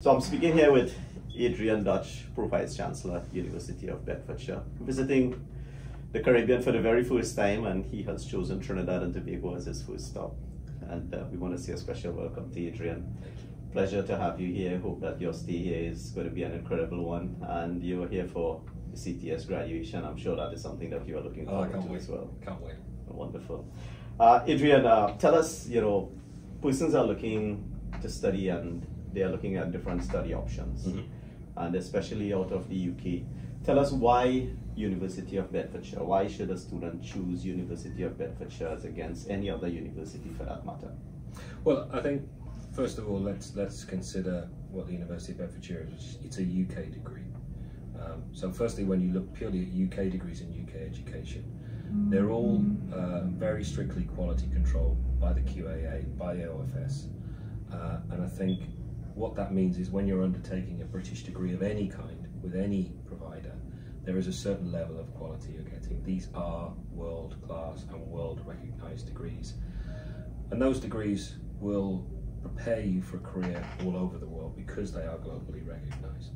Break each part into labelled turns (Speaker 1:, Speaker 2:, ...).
Speaker 1: So I'm speaking here with Adrian Dutch, Pro-Vice Chancellor, University of Bedfordshire, visiting the Caribbean for the very first time, and he has chosen Trinidad and Tobago as his first stop. And we want to say a special welcome to Adrian. Pleasure to have you here. Hope that your stay here is going to be an incredible one, and you're here for the CTS graduation. I'm sure that is something that you are looking forward to as well.
Speaker 2: Can't wait.
Speaker 1: Wonderful. Adrian, tell us, persons are looking to study and they are looking at different study options, and especially out of the UK. Tell us why University of Bedfordshire. Why should a student choose University of Bedfordshire as against any other university for that matter?
Speaker 2: Well, I think first of all, let's consider what the University of Bedfordshire is. It's a UK degree. So firstly, when you look purely at UK degrees in UK education, they're all very strictly quality controlled by the QAA, by the OFS, and I think what that means is when you're undertaking a British degree of any kind with any provider, there is a certain level of quality you're getting. These are world-class and world-recognised degrees. And those degrees will prepare you for a career all over the world because they are globally recognised.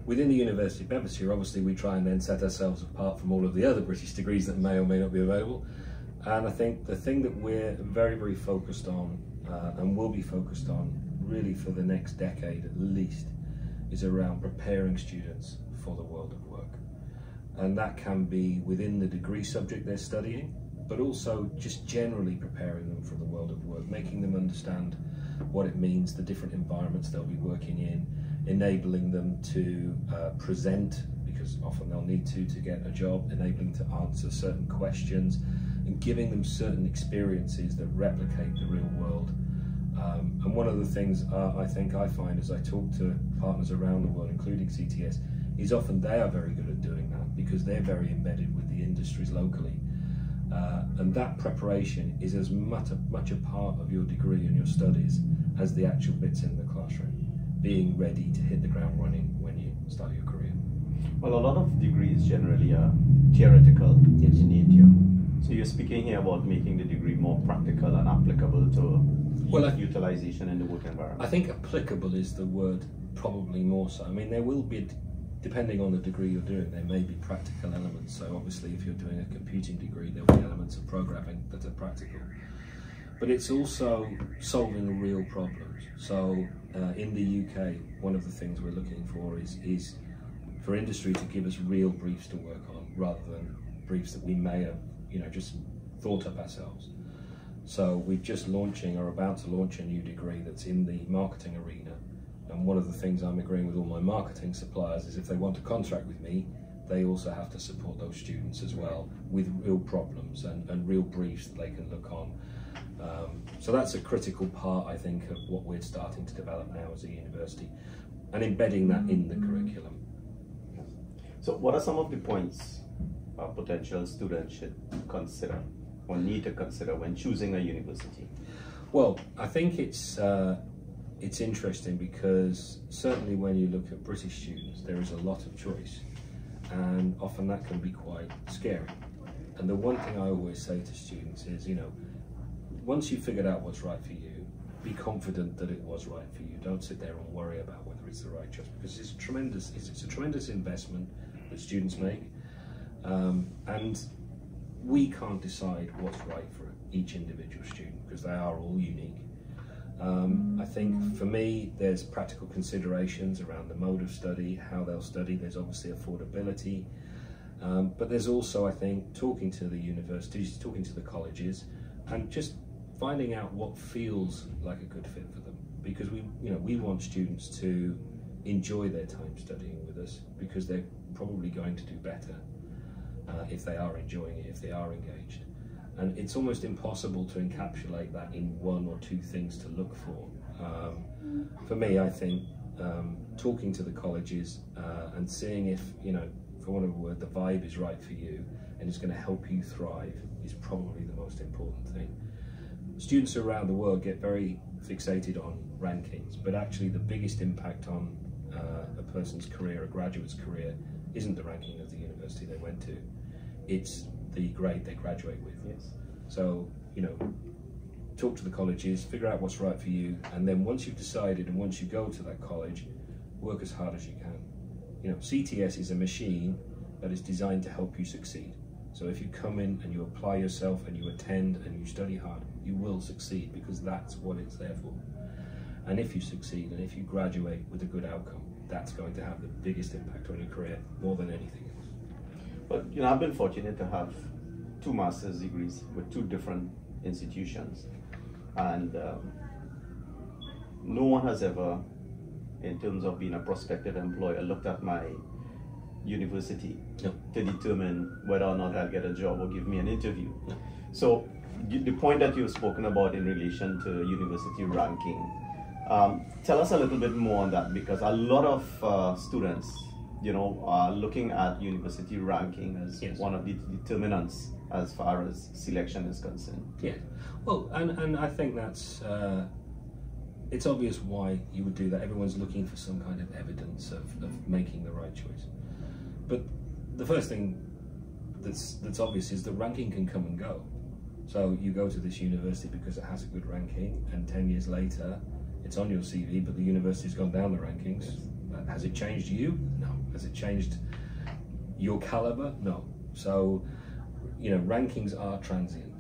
Speaker 2: Within the University of Bedfordshire, obviously we try and then set ourselves apart from all of the other British degrees that may or may not be available. And I think the thing that we're very, very focused on and will be focused on really for the next decade at least is around preparing students for the world of work. And that can be within the degree subject they're studying, but also just generally preparing them for the world of work, making them understand what it means, the different environments they'll be working in, enabling them to present, because often they'll need to get a job, enabling to answer certain questions, and giving them certain experiences that replicate the real world. And one of the things I think I find as I talk to partners around the world, including CTS, is often they are very good at doing that because they're very embedded with the industries locally. And that preparation is as much a part of your degree and your studies as the actual bits in the classroom, being ready to hit the ground running when you start your career.
Speaker 1: Well, a lot of degrees generally are theoretical in nature. So you're speaking here about making the degree more practical and applicable to utilization in the work environment.
Speaker 2: I think applicable is the word probably more so. I mean, there will be, depending on the degree you're doing, there may be practical elements. So obviously if you're doing a computing degree, there'll be elements of programming that are practical. But it's also solving real problems. So in the UK, one of the things we're looking for is for industry to give us real briefs to work on rather than briefs that we may have just thought up ourselves. So we're just launching or about to launch a new degree that's in the marketing arena. And one of the things I'm agreeing with all my marketing suppliers is if they want to contract with me, they also have to support those students as well with real problems and real briefs that they can look on. So that's a critical part, I think, of what we're starting to develop now as a university and embedding that in the curriculum.
Speaker 1: So what are some of the points potential students should consider or need to consider when choosing a university?
Speaker 2: Well, I think it's interesting because certainly when you look at British students, there is a lot of choice, and often that can be quite scary. And the one thing I always say to students is, once you've figured out what's right for you, be confident that it was right for you. Don't sit there and worry about whether it's the right choice, because it's a tremendous investment that students make, and we can't decide what's right for each individual student because they are all unique. I think for me, there's practical considerations around the mode of study, how they'll study. There's obviously affordability, but there's also, I think, talking to the universities, talking to the colleges, and just finding out what feels like a good fit for them. Because we want students to enjoy their time studying with us because they're probably going to do better if they are enjoying it, if they are engaged. And it's almost impossible to encapsulate that in one or two things to look for. For me, I think talking to the colleges and seeing if, for want of a word, the vibe is right for you and it's going to help you thrive is probably the most important thing. Students around the world get very fixated on rankings, but actually the biggest impact on a person's career, a graduate's career, isn't the ranking of the university they went to. It's the grade they graduate with.
Speaker 1: Yes.
Speaker 2: So, talk to the colleges, figure out what's right for you, and then once you've decided and once you go to that college, work as hard as you can. You know, CTS is a machine that is designed to help you succeed. So if you come in and you apply yourself and you attend and you study hard, you will succeed, because that's what it's there for. And if you succeed and if you graduate with a good outcome, that's going to have the biggest impact on your career more than anything else.
Speaker 1: But you know, I've been fortunate to have 2 master's degrees with 2 different institutions, and no one has ever, in terms of being a prospective employer, looked at my university to determine whether or not I'll get a job or give me an interview. So the point that you've spoken about in relation to university ranking, tell us a little bit more on that, because a lot of students, you know, are looking at university ranking as one of the determinants as far as selection is concerned.
Speaker 2: Yeah, well, and I think that's it's obvious why you would do that. Everyone's looking for some kind of evidence of making the right choice. But the first thing that's obvious is the ranking can come and go. So you go to this university because it has a good ranking, and 10 years later it's on your CV, but the university's gone down the rankings. Has it changed you? No. Has it changed your caliber? No. So, you know, rankings are transient.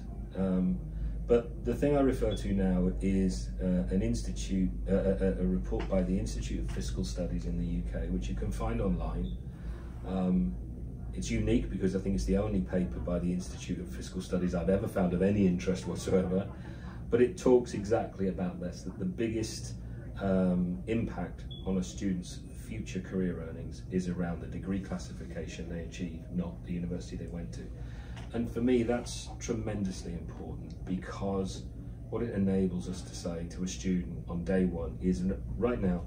Speaker 2: But the thing I refer to now is an institute, a report by the Institute of Fiscal Studies in the UK, which you can find online. It's unique because I think it's the only paper by the Institute of Fiscal Studies I've ever found of any interest whatsoever. But it talks exactly about this, that the biggest impact on a student's future career earnings is around the degree classification they achieve, not the university they went to. And for me, that's tremendously important, because what it enables us to say to a student on day one is, right now,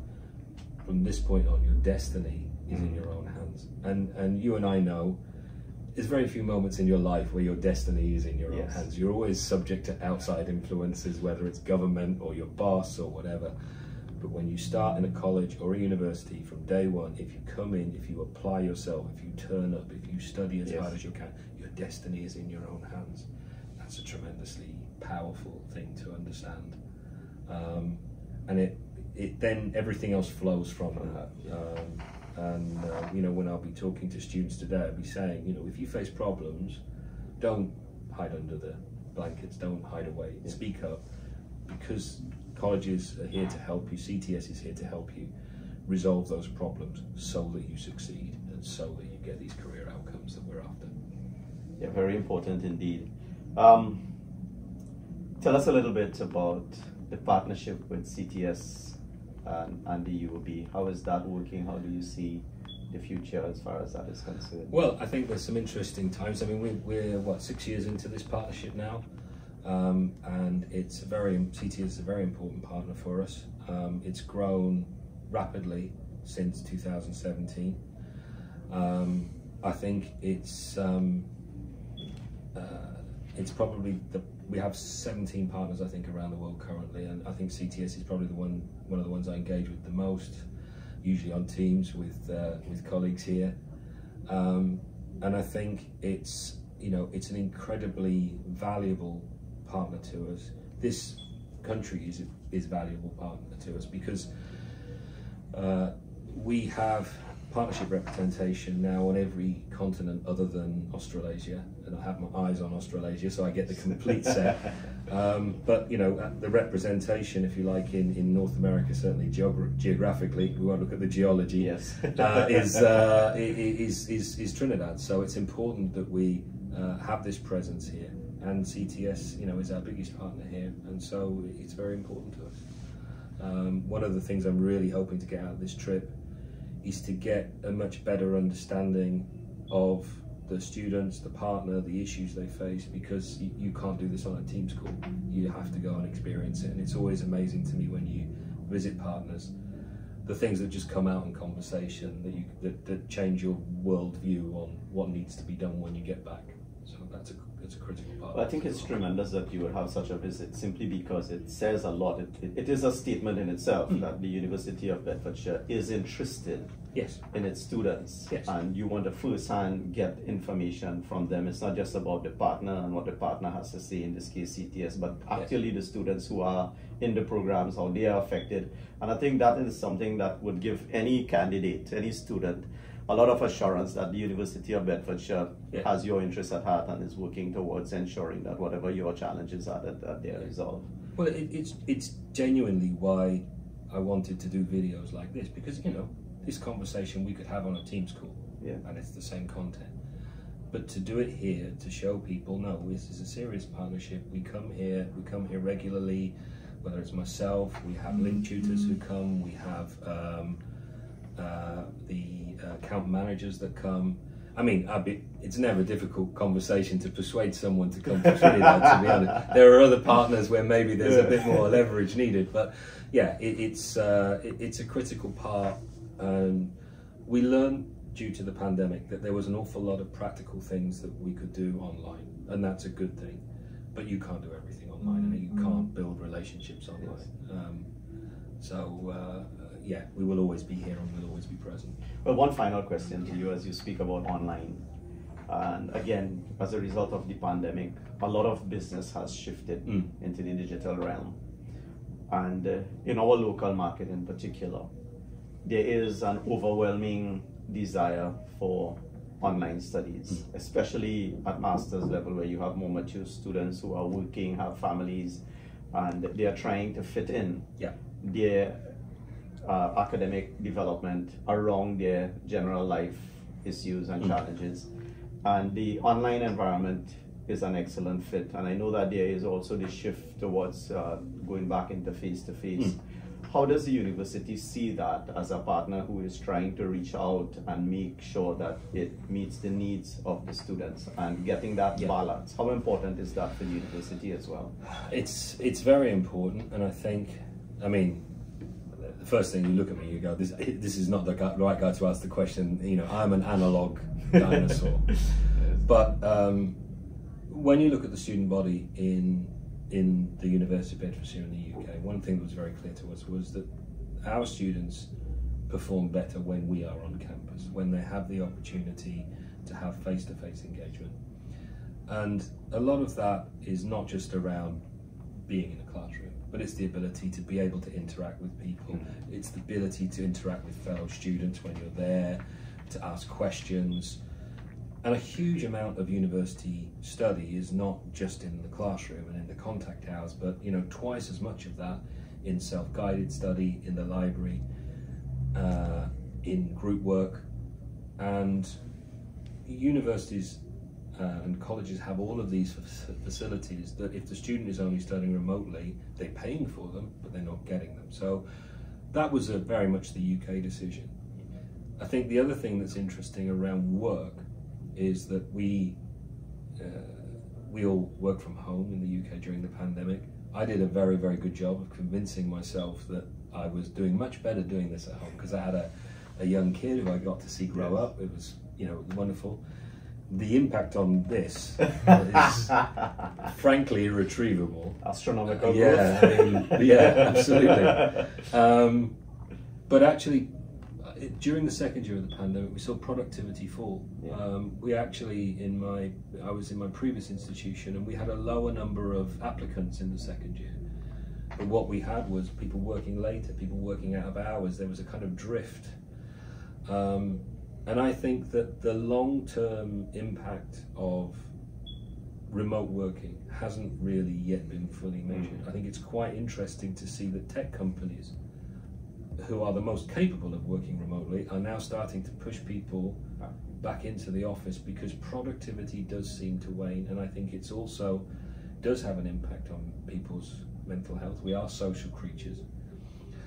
Speaker 2: from this point on, your destiny is in your own hands. And you and I know there's very few moments in your life where your destiny is in your own hands. You're always subject to outside influences, whether it's government or your boss or whatever. But when you start in a college or a university, from day one, if you come in, if you apply yourself, if you turn up, if you study as hard as you can, your destiny is in your own hands. That's a tremendously powerful thing to understand. And it then everything else flows from that. You know, when I'll be talking to students today, I'll be saying, you know, if you face problems, don't hide under the blankets, don't hide away, speak up, because colleges are here to help you, CTS is here to help you resolve those problems so that you succeed and so that you get these career outcomes that we're after.
Speaker 1: Yeah, very important indeed. Tell us a little bit about the partnership with CTS and the UOB. How is that working? How do you see the future as far as that is concerned?
Speaker 2: Well, I think there's some interesting times. I mean, we're what, 6 years into this partnership now, and CTS is a very important partner for us. It's grown rapidly since 2017. I think it's probably we have 17 partners, I think, around the world currently, and I think CTS is probably one of the ones I engage with the most, usually on teams with colleagues here, and I think it's an incredibly valuable partner to us. This country is a valuable partner to us because we have partnership representation now on every continent other than Australasia, and I have my eyes on Australasia, so I get the complete set. But you know, the representation, if you like, in North America, certainly geographically, we won't look at the geology, is Trinidad. So it's important that we have this presence here, and CTS, you know, is our biggest partner here, and so it's very important to us. One of the things I'm really hoping to get out of this trip is to get a much better understanding of the students, the partner, the issues they face, because you can't do this on a Teams call. You have to go and experience it, and it's always amazing to me when you visit partners, the things that just come out in conversation that change your worldview on what needs to be done when you get back. So that's that's a critical part.
Speaker 1: Well, I think it's tremendous that you would have such a visit, simply because it says a lot. It is a statement in itself that the University of Bedfordshire is interested
Speaker 2: Yes.
Speaker 1: in its students,
Speaker 2: Yes.
Speaker 1: and you want to first-hand get information from them. It's not just about the partner and what the partner has to say, in this case CTS, but actually the students who are in the programs, how they are affected. And I think that is something that would give any candidate, any student, a lot of assurance that the University of Bedfordshire has your interests at heart and is working towards ensuring that whatever your challenges are, that they are resolved.
Speaker 2: Well, it's genuinely why I wanted to do videos like this, because, you know, this conversation we could have on a Teams call, and it's the same content. But to do it here, to show people, no, this is a serious partnership. We come here regularly, whether it's myself, we have link tutors who come, we have the account managers that come. I mean, it's never a difficult conversation to persuade someone to come to Trinidad, to be honest. There are other partners where maybe there's a bit more leverage needed, but yeah, it's a critical part. And we learned due to the pandemic that there was an awful lot of practical things that we could do online, and that's a good thing. But you can't do everything online, and you can't build relationships online. Yeah, we will always be here and we'll always be present.
Speaker 1: Well, one final question to you as you speak about online. And again, as a result of the pandemic, a lot of business has shifted into the digital realm. And in our local market in particular, there is an overwhelming desire for online studies, especially at master's level, where you have more mature students who are working, have families, and they are trying to fit in their academic development around their general life issues and challenges. And the online environment is an excellent fit. And I know that there is also the shift towards going back into face-to-face. How does the university see that as a partner who is trying to reach out and make sure that it meets the needs of the students and getting that balance? How important is that for the university as well?
Speaker 2: It's very important, and I think, I mean, the first thing you look at me, you go, this is not the right guy to ask the question. You know, I'm an analog dinosaur. But when you look at the student body in the University of Bedfordshire in the UK, one thing that was very clear to us was that our students perform better when we are on campus, when they have the opportunity to have face-to-face engagement. And a lot of that is not just around being in a classroom, but it's the ability to be able to interact with people. It's the ability to interact with fellow students when you're there, to ask questions. And a huge amount of university study is not just in the classroom and in the contact hours, but, you know, twice as much of that in self-guided study, in the library, in group work. And universities and colleges have all of these facilities that if the student is only studying remotely, they're paying for them, but they're not getting them. So that was very much the UK decision. I think the other thing that's interesting around work is that we all work from home in the UK during the pandemic. I did a very, very good job of convincing myself that I was doing much better doing this at home, because I had a young kid who I got to see grow up. It was, you know, wonderful. The impact on this is frankly irretrievable.
Speaker 1: Astronomical growth.
Speaker 2: Yeah, I mean, yeah, absolutely. But actually, during the second year of the pandemic, we saw productivity fall. We actually, I was in my previous institution, and we had a lower number of applicants in the second year. But what we had was people working later, people working out of hours. There was a kind of drift. And I think that the long-term impact of remote working hasn't really yet been fully measured. I think it's quite interesting to see that tech companies, who are the most capable of working remotely, are now starting to push people back into the office, because productivity does seem to wane, and I think it's also does have an impact on people's mental health. We are social creatures.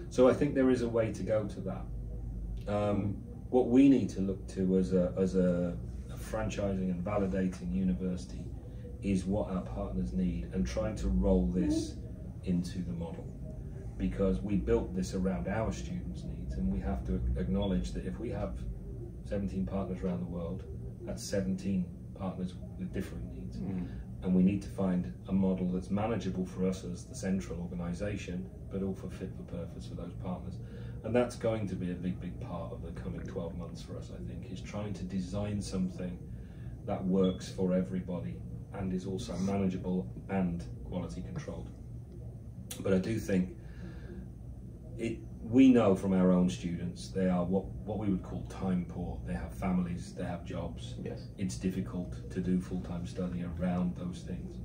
Speaker 2: So I think there is a way to go to that. What we need to look to as a franchising and validating university is what our partners need, and trying to roll this into the model. Because we built this around our students' needs, and we have to acknowledge that if we have 17 partners around the world, that's 17 partners with different needs. and we need to find a model that's manageable for us as the central organisation, but also fit for purpose for those partners. And that's going to be a big part of the coming 12 months for us, I think, is trying to design something that works for everybody and is also manageable and quality controlled. But I do think we know from our own students, they are what we would call time poor. They have families, they have jobs.
Speaker 1: Yes.
Speaker 2: It's difficult to do full-time study around those things.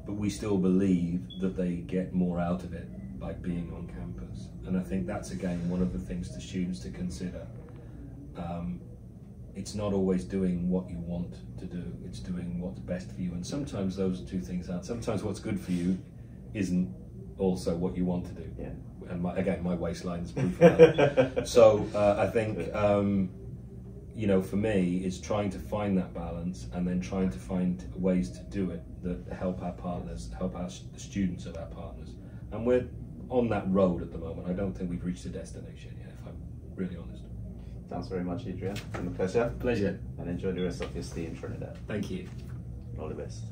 Speaker 2: But we still believe that they get more out of it by being on campus. And I think that's, again, one of the things to students to consider. It's not always doing what you want to do, it's doing what's best for you. And sometimes those two things aren't. Sometimes what's good for you isn't also what you want to do.
Speaker 1: Yeah.
Speaker 2: And my waistline is proof of that. So I think, you know, for me, it's trying to find that balance and then trying to find ways to do it that help our partners, help the students of our partners. And we're on that road at the moment. I don't think we've reached a destination yet, if I'm really honest.
Speaker 1: Thanks very much, Adrian. It's been a pleasure.
Speaker 2: Pleasure.
Speaker 1: And enjoy the rest of your stay in Trinidad.
Speaker 2: Thank you.
Speaker 1: All the best.